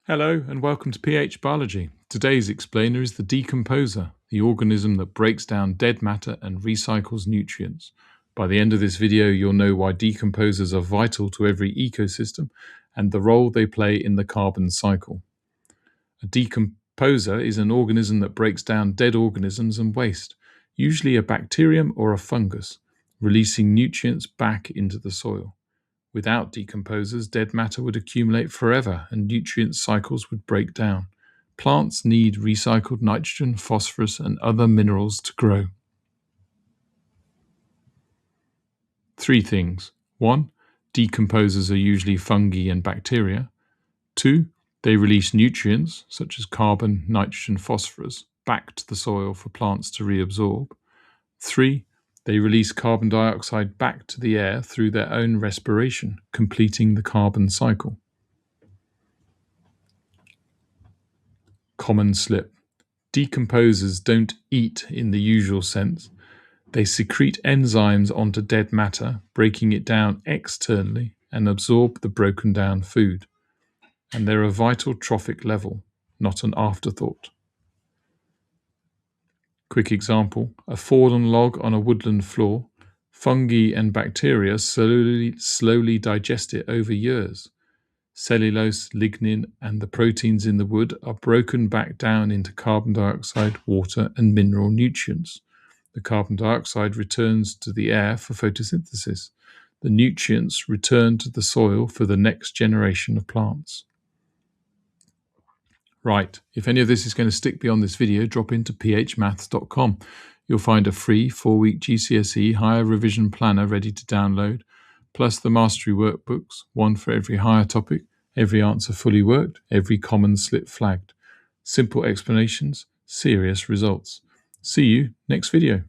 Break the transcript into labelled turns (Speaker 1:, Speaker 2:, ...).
Speaker 1: Hello and welcome to pH Biology. Today's explainer is the decomposer, the organism that breaks down dead matter and recycles nutrients. By the end of this video, you'll know why decomposers are vital to every ecosystem and the role they play in the carbon cycle. A decomposer is an organism that breaks down dead organisms and waste, usually a bacterium or a fungus, releasing nutrients back into the soil. Without decomposers, dead matter would accumulate forever and nutrient cycles would break down. Plants need recycled nitrogen, phosphorus, and other minerals to grow. 3 things. 1. Decomposers are usually fungi and bacteria. 2. They release nutrients, such as carbon, nitrogen, phosphorus, back to the soil for plants to reabsorb. 3. They release carbon dioxide back to the air through their own respiration, completing the carbon cycle. Common slip. Decomposers don't eat in the usual sense. They secrete enzymes onto dead matter, breaking it down externally and absorb the broken down food. And they're a vital trophic level, not an afterthought. Quick example, a fallen log on a woodland floor. Fungi and bacteria slowly digest it over years. Cellulose, lignin, and the proteins in the wood are broken back down into carbon dioxide, water, and mineral nutrients. The carbon dioxide returns to the air for photosynthesis. The nutrients return to the soil for the next generation of plants. Right, if any of this is going to stick beyond this video, drop into phmaths.com. You'll find a free 4-week GCSE higher revision planner ready to download, plus the mastery workbooks, one for every higher topic, every answer fully worked, every common slip flagged. Simple explanations, serious results. See you next video.